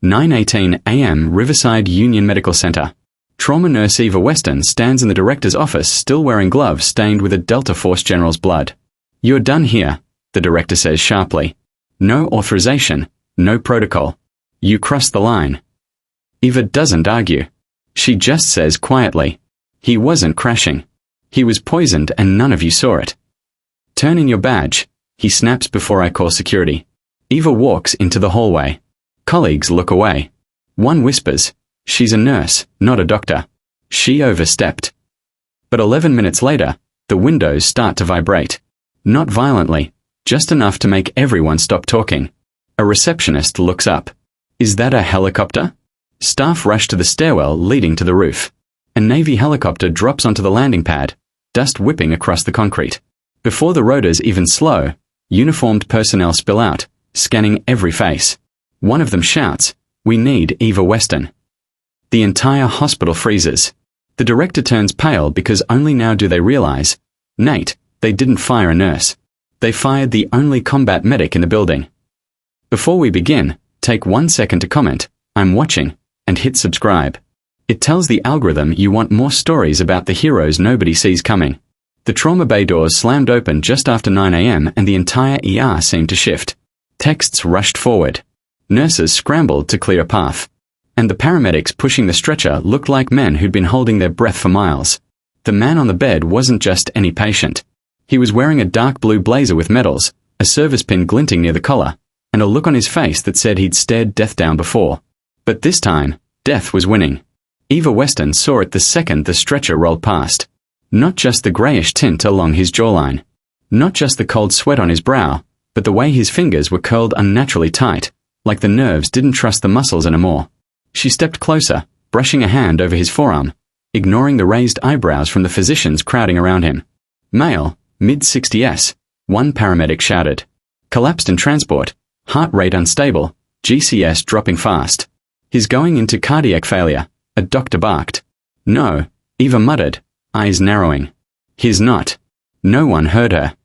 9:18 a.m. Riverside Union Medical Center. Trauma nurse Eva Weston stands in the director's office still wearing gloves stained with a Delta Force general's blood. "You're done here," the director says sharply. "No authorization, no protocol. You crossed the line." Eva doesn't argue. She just says quietly, "He wasn't crashing. He was poisoned and none of you saw it." "Turn in your badge," he snaps before I call security. Eva walks into the hallway. Colleagues look away. One whispers, "She's a nurse, not a doctor. She overstepped." But 11 minutes later, the windows start to vibrate. Not violently, just enough to make everyone stop talking. A receptionist looks up. "Is that a helicopter?" Staff rush to the stairwell leading to the roof. A Navy helicopter drops onto the landing pad, dust whipping across the concrete. Before the rotors even slow, uniformed personnel spill out, scanning every face. One of them shouts, "We need Eva Weston." The entire hospital freezes. The director turns pale because only now do they realize, "Nate, they didn't fire a nurse. They fired the only combat medic in the building." Before we begin, take 1 second to comment, "I'm watching," and hit subscribe. It tells the algorithm you want more stories about the heroes nobody sees coming. The trauma bay doors slammed open just after 9 a.m. and the entire ER seemed to shift. Texts rushed forward. Nurses scrambled to clear a path. And the paramedics pushing the stretcher looked like men who'd been holding their breath for miles. The man on the bed wasn't just any patient. He was wearing a dark blue blazer with medals, a service pin glinting near the collar, and a look on his face that said he'd stared death down before. But this time, death was winning. Eva Weston saw it the second the stretcher rolled past. Not just the grayish tint along his jawline. Not just the cold sweat on his brow, but the way his fingers were curled unnaturally tight, like the nerves didn't trust the muscles anymore. She stepped closer, brushing a hand over his forearm, ignoring the raised eyebrows from the physicians crowding around him. "Male, mid-60s, one paramedic shouted. "Collapsed in transport, heart rate unstable, GCS dropping fast. He's going into cardiac failure," a doctor barked. "No," Eva muttered, eyes narrowing. "He's not." No one heard her.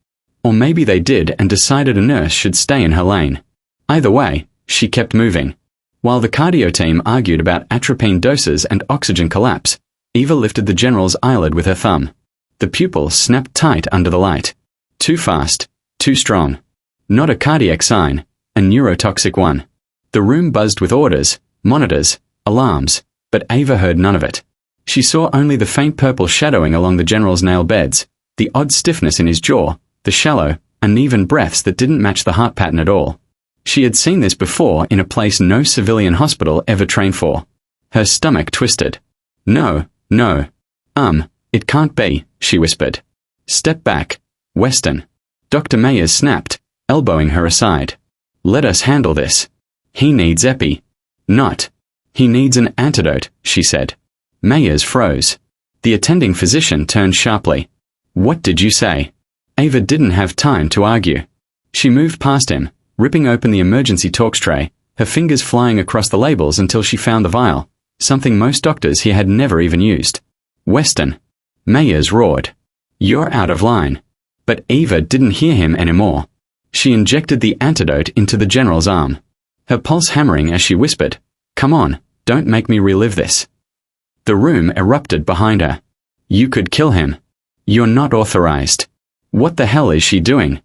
Or maybe they did and decided a nurse should stay in her lane. Either way, she kept moving. While the cardio team argued about atropine doses and oxygen collapse, Eva lifted the general's eyelid with her thumb. The pupil snapped tight under the light. Too fast, too strong. Not a cardiac sign, a neurotoxic one. The room buzzed with orders, monitors, alarms, but Eva heard none of it. She saw only the faint purple shadowing along the general's nail beds, the odd stiffness in his jaw, the shallow, uneven breaths that didn't match the heart pattern at all. She had seen this before in a place no civilian hospital ever trained for. Her stomach twisted. No. It can't be," she whispered. "Step back, Weston." Dr. Mayers snapped, elbowing her aside. "Let us handle this. He needs epi." "Not. He needs an antidote," she said. Mayers froze. The attending physician turned sharply. "What did you say?" Eva didn't have time to argue. She moved past him, ripping open the emergency talks tray, her fingers flying across the labels until she found the vial, something most doctors here had never even used. "Weston." Mayers roared. "You're out of line." But Eva didn't hear him anymore. She injected the antidote into the general's arm. Her pulse hammering as she whispered, "Come on, don't make me relive this." The room erupted behind her. "You could kill him. You're not authorized. What the hell is she doing?"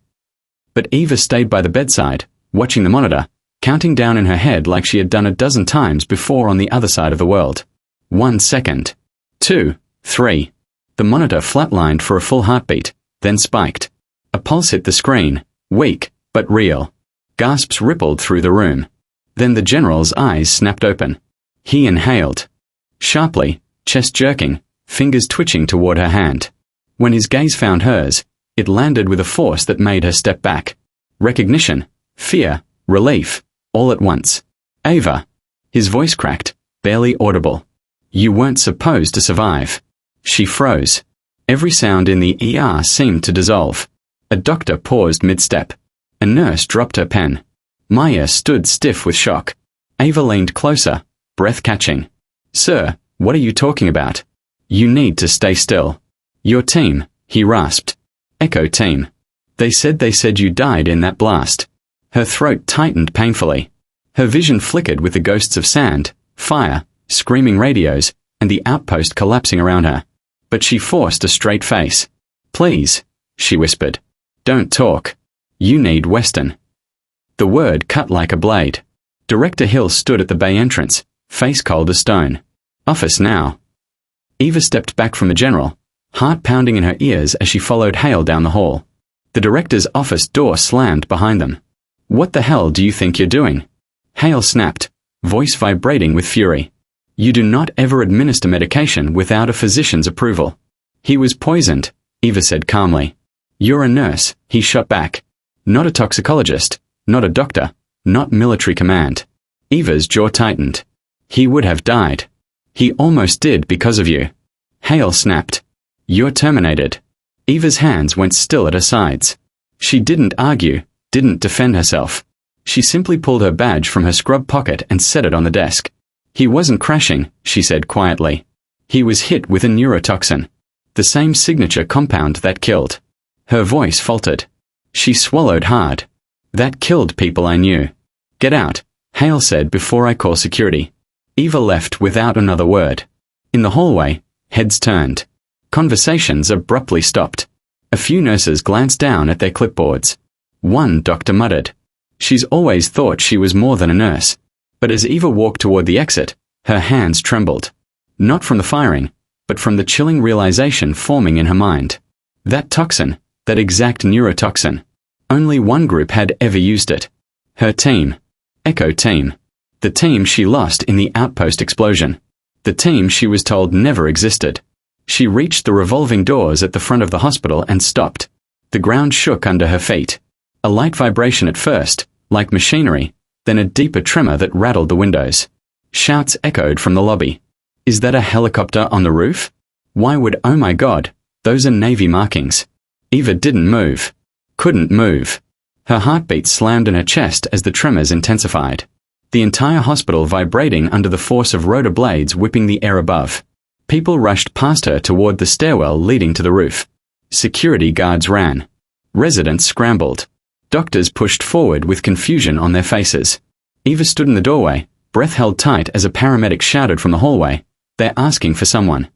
But Eva stayed by the bedside, watching the monitor, counting down in her head like she had done a dozen times before on the other side of the world. 1 second. 2, 3. The monitor flatlined for a full heartbeat, then spiked. A pulse hit the screen, weak, but real. Gasps rippled through the room. Then the general's eyes snapped open. He inhaled. Sharply, chest jerking, fingers twitching toward her hand. When his gaze found hers, it landed with a force that made her step back. Recognition, fear, relief, all at once. "Ava." His voice cracked, barely audible. "You weren't supposed to survive." She froze. Every sound in the ER seemed to dissolve. A doctor paused mid-step. A nurse dropped her pen. Maya stood stiff with shock. Ava leaned closer, breath catching. "Sir, what are you talking about? You need to stay still." "Your team," he rasped. "Echo team. They said you died in that blast." Her throat tightened painfully. Her vision flickered with the ghosts of sand, fire, screaming radios, and the outpost collapsing around her. But she forced a straight face. "Please," she whispered. "Don't talk. You need Weston." The word cut like a blade. Director Hill stood at the bay entrance, face cold as stone. "Office now." Eva stepped back from the general, heart pounding in her ears as she followed Hale down the hall. The director's office door slammed behind them. "What the hell do you think you're doing?" Hale snapped, voice vibrating with fury. "You do not ever administer medication without a physician's approval." "He was poisoned," Eva said calmly. "You're a nurse," he shot back. "Not a toxicologist, not a doctor, not military command." Eva's jaw tightened. "He would have died. He almost did because of you." Hale snapped. "You're terminated." Eva's hands went still at her sides. She didn't argue, didn't defend herself. She simply pulled her badge from her scrub pocket and set it on the desk. "He wasn't crashing," she said quietly. "He was hit with a neurotoxin. The same signature compound that killed." Her voice faltered. She swallowed hard. "That killed people I knew." "Get out," Hale said before I call security. Eva left without another word. In the hallway, heads turned. Conversations abruptly stopped. A few nurses glanced down at their clipboards. One doctor muttered. She's always thought she was more than a nurse. But as Eva walked toward the exit, her hands trembled. Not from the firing, but from the chilling realization forming in her mind. That toxin, that exact neurotoxin. Only one group had ever used it. Her team. Echo Team. The team she lost in the outpost explosion. The team she was told never existed. She reached the revolving doors at the front of the hospital and stopped. The ground shook under her feet. A light vibration at first, like machinery, then a deeper tremor that rattled the windows. Shouts echoed from the lobby. "Is that a helicopter on the roof? Why would, oh my God, those are Navy markings." Eva didn't move. Couldn't move. Her heartbeat slammed in her chest as the tremors intensified. The entire hospital vibrating under the force of rotor blades whipping the air above. People rushed past her toward the stairwell leading to the roof. Security guards ran. Residents scrambled. Doctors pushed forward with confusion on their faces. Eva stood in the doorway, breath held tight as a paramedic shouted from the hallway, "They're asking for someone."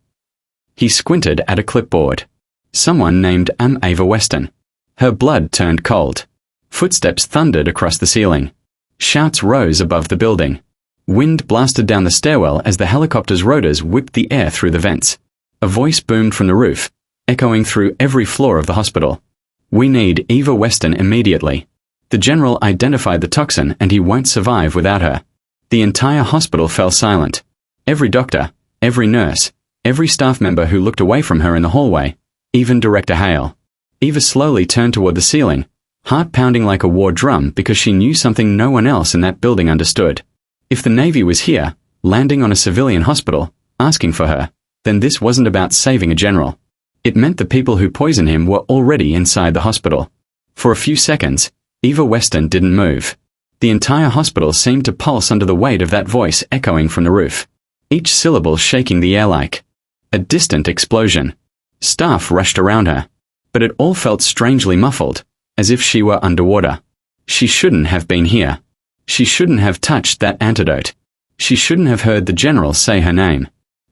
He squinted at a clipboard. Someone named Ava Weston. Her blood turned cold. Footsteps thundered across the ceiling. Shouts rose above the building. Wind blasted down the stairwell as the helicopter's rotors whipped the air through the vents. A voice boomed from the roof, echoing through every floor of the hospital. "We need Eva Weston immediately. The general identified the toxin and he won't survive without her." The entire hospital fell silent. Every doctor, every nurse, every staff member who looked away from her in the hallway, even Director Hale. Eva slowly turned toward the ceiling, heart pounding like a war drum because she knew something no one else in that building understood. If the Navy was here, landing on a civilian hospital, asking for her, then this wasn't about saving a general. It meant the people who poisoned him were already inside the hospital. For a few seconds, Eva Weston didn't move. The entire hospital seemed to pulse under the weight of that voice echoing from the roof. Each syllable shaking the air like a distant explosion. Staff rushed around her, but it all felt strangely muffled, as if she were underwater. She shouldn't have been here. She shouldn't have touched that antidote. She shouldn't have heard the general say her name.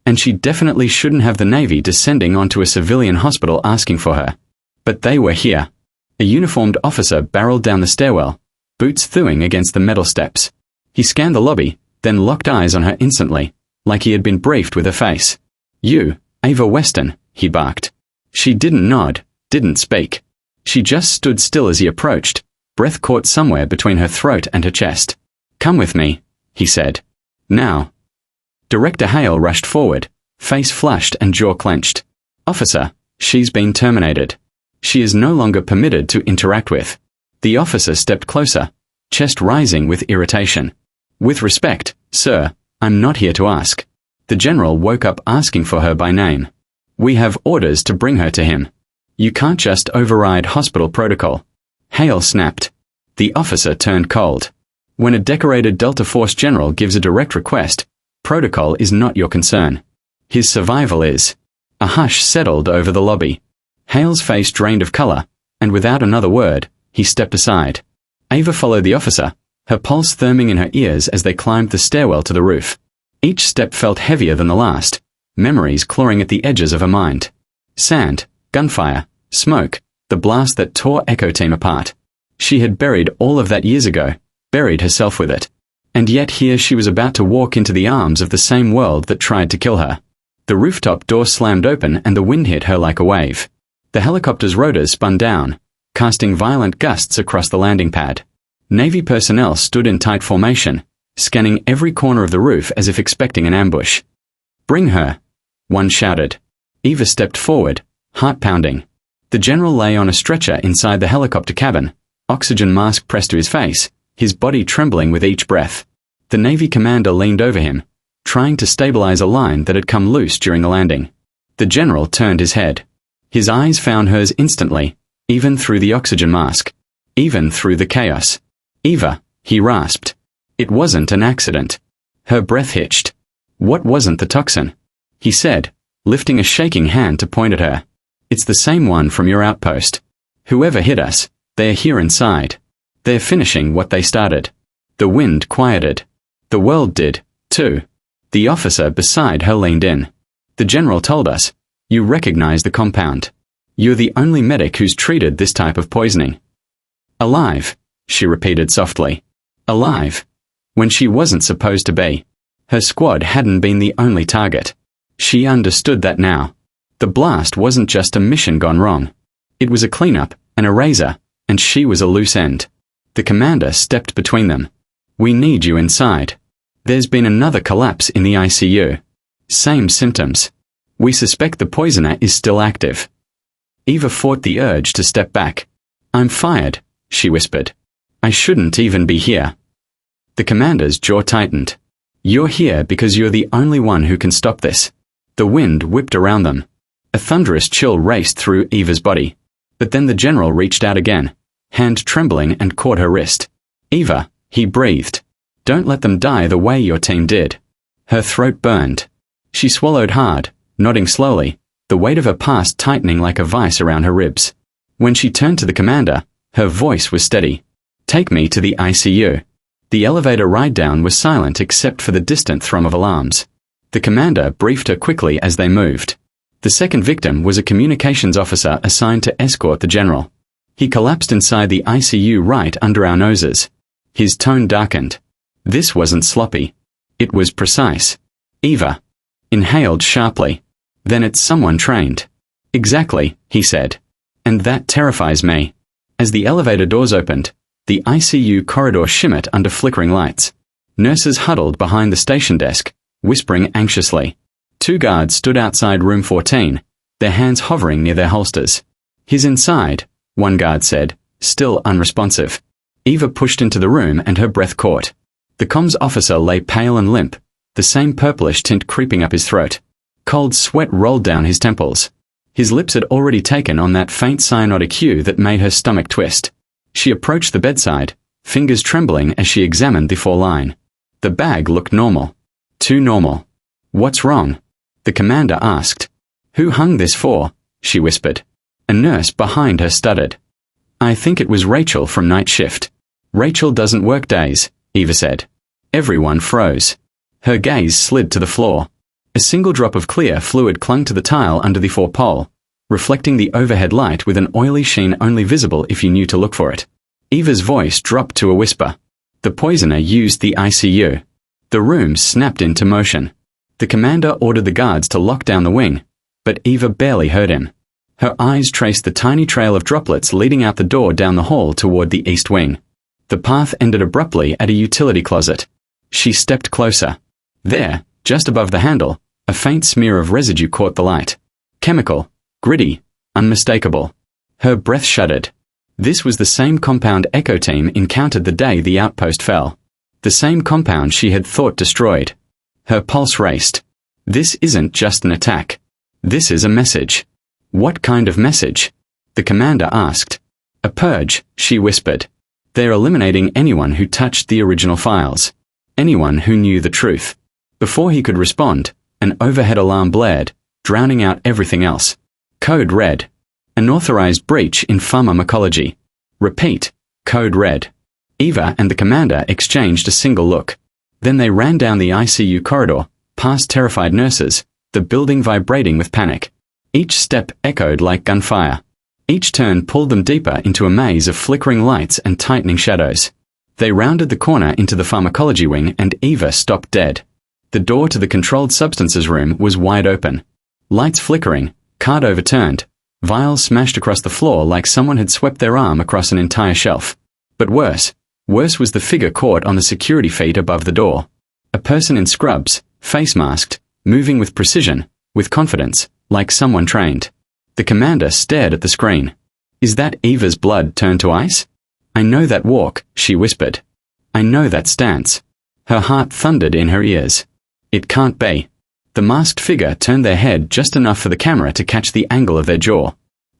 And she definitely shouldn't have the Navy descending onto a civilian hospital asking for her. But they were here. A uniformed officer barreled down the stairwell, boots thewing against the metal steps. He scanned the lobby, then locked eyes on her instantly, like he had been briefed with her face. "You, Ava Weston," he barked. She didn't nod, didn't speak. She just stood still as he approached, breath caught somewhere between her throat and her chest. "Come with me," he said. "Now." Director Hale rushed forward, face flushed and jaw clenched. "Officer, she's been terminated. She is no longer permitted to interact with." The officer stepped closer, chest rising with irritation. "With respect, sir, I'm not here to ask." The general woke up asking for her by name. "We have orders to bring her to him. You can't just override hospital protocol." Hale snapped. The officer turned cold. When a decorated Delta Force general gives a direct request, protocol is not your concern. His survival is. A hush settled over the lobby. Hale's face drained of color, and without another word, he stepped aside. Ava followed the officer, her pulse therming in her ears as they climbed the stairwell to the roof. Each step felt heavier than the last, memories clawing at the edges of her mind. Sand, gunfire, smoke, the blast that tore Echo Team apart. She had buried all of that years ago, buried herself with it. And yet here she was about to walk into the arms of the same world that tried to kill her. The rooftop door slammed open and the wind hit her like a wave. The helicopter's rotors spun down, casting violent gusts across the landing pad. Navy personnel stood in tight formation, scanning every corner of the roof as if expecting an ambush. "Bring her," one shouted. Eva stepped forward, heart pounding. The general lay on a stretcher inside the helicopter cabin, oxygen mask pressed to his face, his body trembling with each breath. The Navy commander leaned over him, trying to stabilize a line that had come loose during the landing. The general turned his head. His eyes found hers instantly, even through the oxygen mask, even through the chaos. "Eva," he rasped. It wasn't an accident. Her breath hitched. "What wasn't the toxin?" he said, lifting a shaking hand to point at her. "It's the same one from your outpost. Whoever hit us, they're here inside. They're finishing what they started." The wind quieted. The world did, too. The officer beside her leaned in. "The general told us, you recognize the compound. You're the only medic who's treated this type of poisoning." "Alive," she repeated softly. "Alive. When she wasn't supposed to be." Her squad hadn't been the only target. She understood that now. The blast wasn't just a mission gone wrong. It was a cleanup, an eraser, and she was a loose end. The commander stepped between them. "We need you inside. There's been another collapse in the ICU. Same symptoms. We suspect the poisoner is still active." Eva fought the urge to step back. "I'm fired," she whispered. "I shouldn't even be here." The commander's jaw tightened. "You're here because you're the only one who can stop this." The wind whipped around them. A thunderous chill raced through Eva's body. But then the general reached out again, hand trembling, and caught her wrist. "Eva," he breathed. "Don't let them die the way your team did." Her throat burned. She swallowed hard, nodding slowly, the weight of her past tightening like a vice around her ribs. When she turned to the commander, her voice was steady. "Take me to the ICU." The elevator ride down was silent except for the distant thrum of alarms. The commander briefed her quickly as they moved. The second victim was a communications officer assigned to escort the general. He collapsed inside the ICU right under our noses. His tone darkened. This wasn't sloppy. It was precise. "Eva." Inhaled sharply. "Then it's someone trained." "Exactly," he said. "And that terrifies me." As the elevator doors opened, the ICU corridor shimmered under flickering lights. Nurses huddled behind the station desk, whispering anxiously. Two guards stood outside room 14, their hands hovering near their holsters. "He's inside," one guard said, still unresponsive. Eva pushed into the room and her breath caught. The comms officer lay pale and limp, the same purplish tint creeping up his throat. Cold sweat rolled down his temples. His lips had already taken on that faint cyanotic hue that made her stomach twist. She approached the bedside, fingers trembling as she examined the four-line. The bag looked normal. Too normal. "What's wrong?" the commander asked. "Who hung this for?" she whispered. A nurse behind her stuttered. "I think it was Rachel from night shift." "Rachel doesn't work days," Eva said. Everyone froze. Her gaze slid to the floor. A single drop of clear fluid clung to the tile under the four-pole, reflecting the overhead light with an oily sheen only visible if you knew to look for it. Eva's voice dropped to a whisper. The poisoner used the ICU. The room snapped into motion. The commander ordered the guards to lock down the wing, but Eva barely heard him. Her eyes traced the tiny trail of droplets leading out the door down the hall toward the east wing. The path ended abruptly at a utility closet. She stepped closer. There, just above the handle, a faint smear of residue caught the light. Chemical, gritty, unmistakable. Her breath shuddered. This was the same compound Echo Team encountered the day the outpost fell. The same compound she had thought destroyed. Her pulse raced. This isn't just an attack. This is a message. "What kind of message?" the commander asked. "A purge," she whispered. "They're eliminating anyone who touched the original files. Anyone who knew the truth." Before he could respond, an overhead alarm blared, drowning out everything else. Code red. Unauthorized breach in pharmacology. Repeat. Code red. Eva and the commander exchanged a single look. Then they ran down the ICU corridor, past terrified nurses, the building vibrating with panic. Each step echoed like gunfire. Each turn pulled them deeper into a maze of flickering lights and tightening shadows. They rounded the corner into the pharmacology wing and Eva stopped dead. The door to the controlled substances room was wide open. Lights flickering, cart overturned, vials smashed across the floor like someone had swept their arm across an entire shelf. But worse was the figure caught on the security feet above the door. A person in scrubs, face masked, moving with precision, with confidence, like someone trained. The commander stared at the screen. Is that Eva's blood turned to ice? I know that walk, she whispered. I know that stance. Her heart thundered in her ears. It can't be. The masked figure turned their head just enough for the camera to catch the angle of their jaw.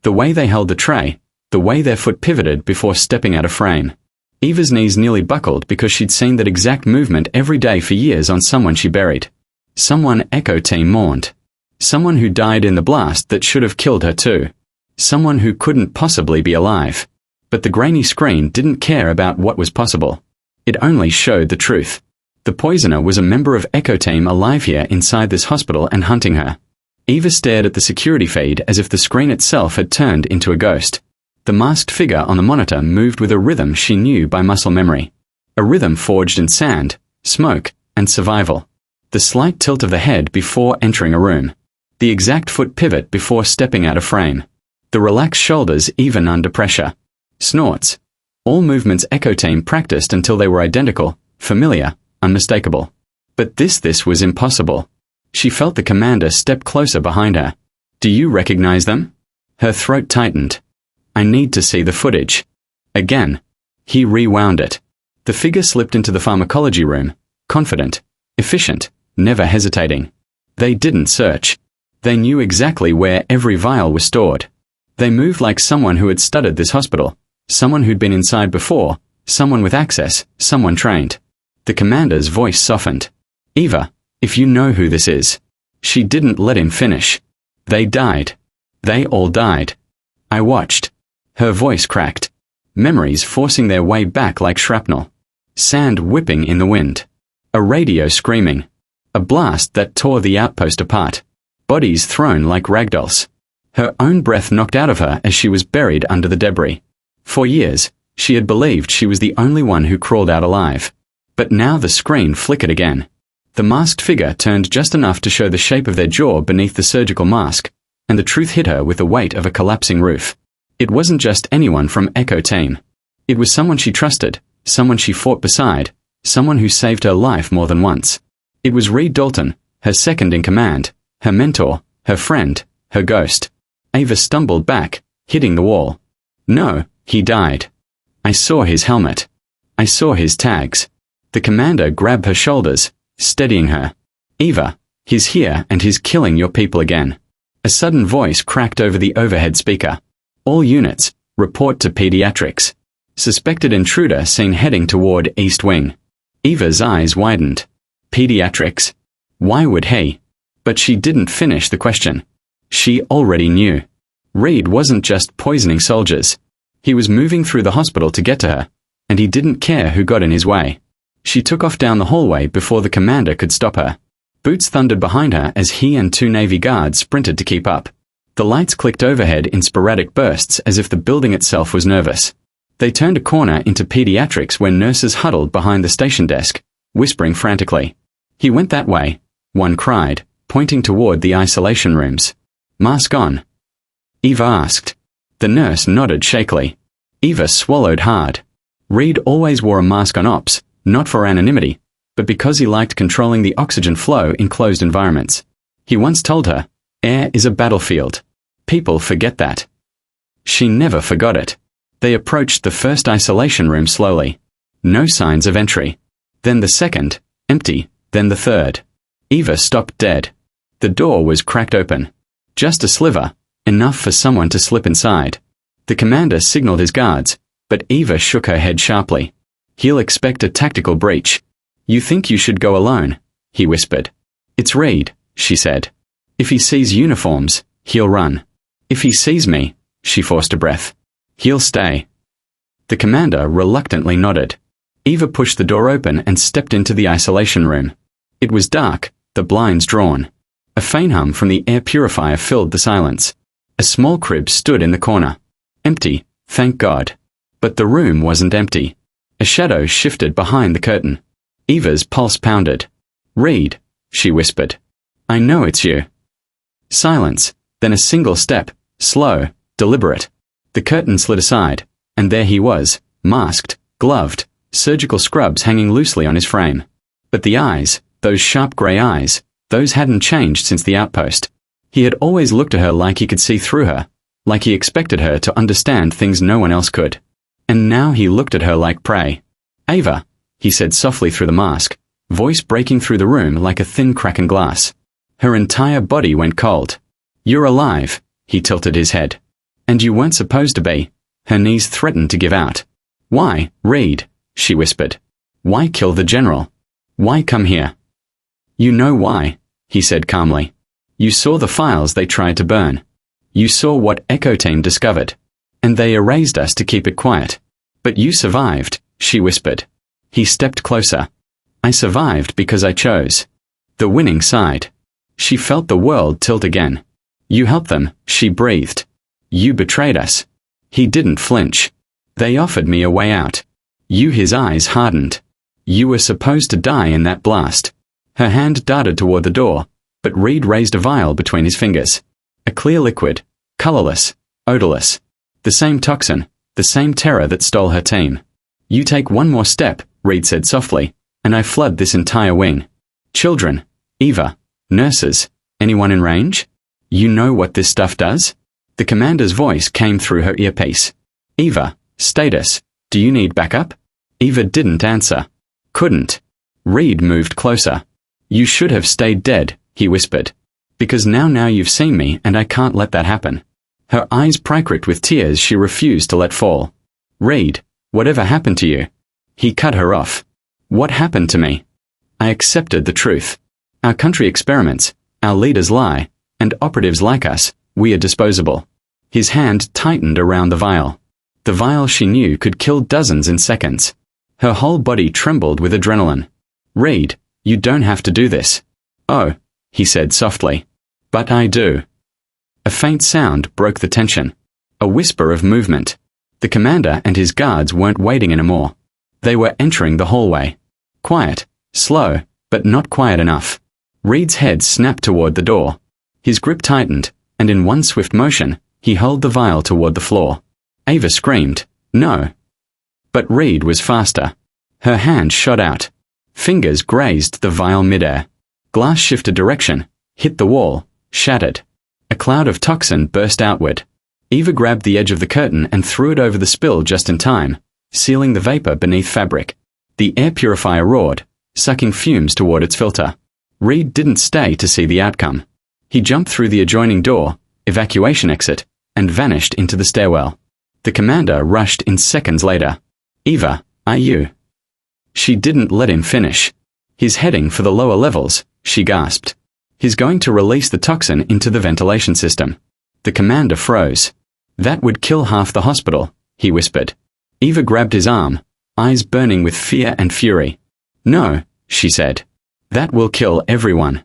The way they held the tray, the way their foot pivoted before stepping out of frame. Eva's knees nearly buckled because she'd seen that exact movement every day for years on someone she buried. Someone Echo Team mourned. Someone who died in the blast that should have killed her too. Someone who couldn't possibly be alive. But the grainy screen didn't care about what was possible. It only showed the truth. The poisoner was a member of Echo Team alive here inside this hospital and hunting her. Eva stared at the security feed as if the screen itself had turned into a ghost. The masked figure on the monitor moved with a rhythm she knew by muscle memory. A rhythm forged in sand, smoke, and survival. The slight tilt of the head before entering a room. The exact foot pivot before stepping out of frame. The relaxed shoulders even under pressure. Snorts. All movements Echo Team practiced until they were identical, familiar, unmistakable. But this was impossible. She felt the commander step closer behind her. Do you recognize them? Her throat tightened. I need to see the footage. Again. He rewound it. The figure slipped into the pharmacology room, confident, efficient, never hesitating. They didn't search. They knew exactly where every vial was stored. They moved like someone who had studied this hospital, someone who'd been inside before, someone with access, someone trained. The commander's voice softened. Eva, if you know who this is. She didn't let him finish. They died. They all died. I watched. Her voice cracked. Memories forcing their way back like shrapnel. Sand whipping in the wind. A radio screaming. A blast that tore the outpost apart. Bodies thrown like ragdolls. Her own breath knocked out of her as she was buried under the debris. For years, she had believed she was the only one who crawled out alive. But now the screen flickered again. The masked figure turned just enough to show the shape of their jaw beneath the surgical mask, and the truth hit her with the weight of a collapsing roof. It wasn't just anyone from Echo Team. It was someone she trusted, someone she fought beside, someone who saved her life more than once. It was Reed Dalton, her second in command, her mentor, her friend, her ghost. Eva stumbled back, hitting the wall. No, he died. I saw his helmet. I saw his tags. The commander grabbed her shoulders, steadying her. Eva, he's here and he's killing your people again. A sudden voice cracked over the overhead speaker. All units, report to pediatrics. Suspected intruder seen heading toward East Wing. Eva's eyes widened. Pediatrics? Why would he? But she didn't finish the question. She already knew. Reed wasn't just poisoning soldiers. He was moving through the hospital to get to her, and he didn't care who got in his way. She took off down the hallway before the commander could stop her. Boots thundered behind her as he and 2 Navy guards sprinted to keep up. The lights clicked overhead in sporadic bursts as if the building itself was nervous. They turned a corner into pediatrics where nurses huddled behind the station desk, whispering frantically. He went that way, one cried, pointing toward the isolation rooms. Mask on? Eva asked. The nurse nodded shakily. Eva swallowed hard. Reed always wore a mask on ops, not for anonymity, but because he liked controlling the oxygen flow in closed environments. He once told her, air is a battlefield. People forget that. She never forgot it. They approached the first isolation room slowly. No signs of entry. Then the second, empty, then the third. Eva stopped dead. The door was cracked open. Just a sliver, enough for someone to slip inside. The commander signaled his guards, but Eva shook her head sharply. He'll expect a tactical breach. You think you should go alone, he whispered. It's Reed, she said. If he sees uniforms, he'll run. If he sees me, she forced a breath. He'll stay. The commander reluctantly nodded. Eva pushed the door open and stepped into the isolation room. It was dark, the blinds drawn. A faint hum from the air purifier filled the silence. A small crib stood in the corner. Empty, thank God. But the room wasn't empty. A shadow shifted behind the curtain. Eva's pulse pounded. "Reed," she whispered. "I know it's you." Silence, then a single step, slow, deliberate. The curtain slid aside, and there he was, masked, gloved, surgical scrubs hanging loosely on his frame. But the eyes, those sharp grey eyes, those hadn't changed since the outpost. He had always looked at her like he could see through her, like he expected her to understand things no one else could. And now he looked at her like prey. "Ava," he said softly through the mask, voice breaking through the room like a thin crack in glass. Her entire body went cold. "You're alive," he tilted his head. "And you weren't supposed to be." Her knees threatened to give out. "Why, Reed?" she whispered. "Why kill the general? Why come here?" "You know why," he said calmly. "You saw the files they tried to burn. You saw what Echo Team discovered. And they erased us to keep it quiet. But you survived," she whispered. He stepped closer. "I survived because I chose the winning side." She felt the world tilt again. "You helped them," she breathed. "You betrayed us." He didn't flinch. "They offered me a way out." His eyes hardened. "You were supposed to die in that blast." Her hand darted toward the door, but Reed raised a vial between his fingers. A clear liquid, colorless, odorless. The same toxin, the same terror that stole her team. "You take one more step," Reed said softly, "and I flood this entire wing. Children, Eva, nurses, anyone in range? You know what this stuff does?" The commander's voice came through her earpiece. "Eva, status, do you need backup?" Eva didn't answer. Couldn't. Reed moved closer. "You should have stayed dead," he whispered. "Because now you've seen me and I can't let that happen." Her eyes pricked with tears she refused to let fall. "Reed, whatever happened to you?" He cut her off. "What happened to me? I accepted the truth. Our country experiments, our leaders lie, and operatives like us, we are disposable." His hand tightened around the vial. The vial she knew could kill dozens in seconds. Her whole body trembled with adrenaline. "Reed, you don't have to do this." "Oh," he said softly. "But I do." A faint sound broke the tension. A whisper of movement. The commander and his guards weren't waiting anymore. They were entering the hallway. Quiet, slow, but not quiet enough. Reed's head snapped toward the door. His grip tightened, and in one swift motion, he hurled the vial toward the floor. Ava screamed, "No!" But Reed was faster. Her hand shot out. Fingers grazed the vial midair. Glass shifted direction, hit the wall, shattered. A cloud of toxin burst outward. Eva grabbed the edge of the curtain and threw it over the spill just in time, sealing the vapor beneath fabric. The air purifier roared, sucking fumes toward its filter. Reed didn't stay to see the outcome. He jumped through the adjoining door, evacuation exit, and vanished into the stairwell. The commander rushed in seconds later. "Eva, are you?" She didn't let him finish. "He's heading for the lower levels," she gasped. "He's going to release the toxin into the ventilation system." The commander froze. "That would kill half the hospital," he whispered. Eva grabbed his arm, eyes burning with fear and fury. "No," she said. "That will kill everyone."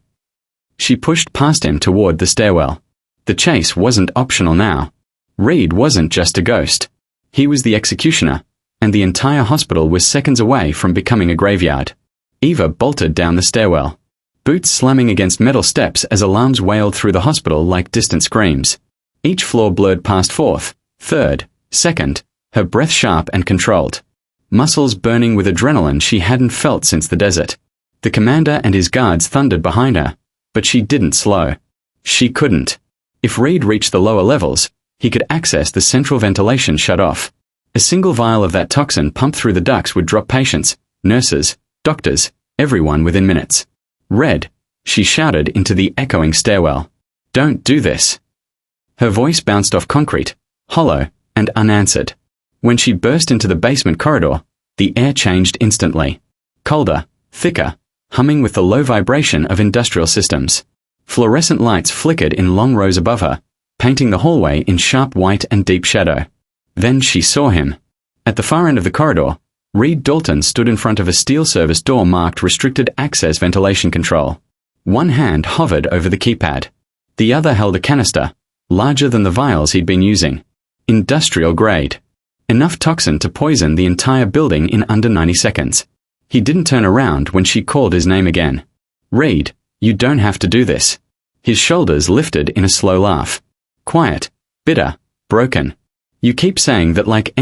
She pushed past him toward the stairwell. The chase wasn't optional now. Reed wasn't just a ghost. He was the executioner, and the entire hospital was seconds away from becoming a graveyard. Eva bolted down the stairwell. Boots slamming against metal steps as alarms wailed through the hospital like distant screams. Each floor blurred past fourth, third, second, her breath sharp and controlled. Muscles burning with adrenaline she hadn't felt since the desert. The commander and his guards thundered behind her, but she didn't slow. She couldn't. If Reed reached the lower levels, he could access the central ventilation shut off. A single vial of that toxin pumped through the ducts would drop patients, nurses, doctors, everyone within minutes. "Red," she shouted into the echoing stairwell. "Don't do this." Her voice bounced off concrete, hollow and unanswered. When she burst into the basement corridor, the air changed instantly. Colder, thicker, humming with the low vibration of industrial systems. Fluorescent lights flickered in long rows above her, painting the hallway in sharp white and deep shadow. Then she saw him. At the far end of the corridor, Reed Dalton stood in front of a steel service door marked Restricted Access Ventilation Control. One hand hovered over the keypad. The other held a canister, larger than the vials he'd been using. Industrial grade. Enough toxin to poison the entire building in under 90 seconds. He didn't turn around when she called his name again. Reed, you don't have to do this. His shoulders lifted in a slow laugh. Quiet, bitter, broken. You keep saying that like any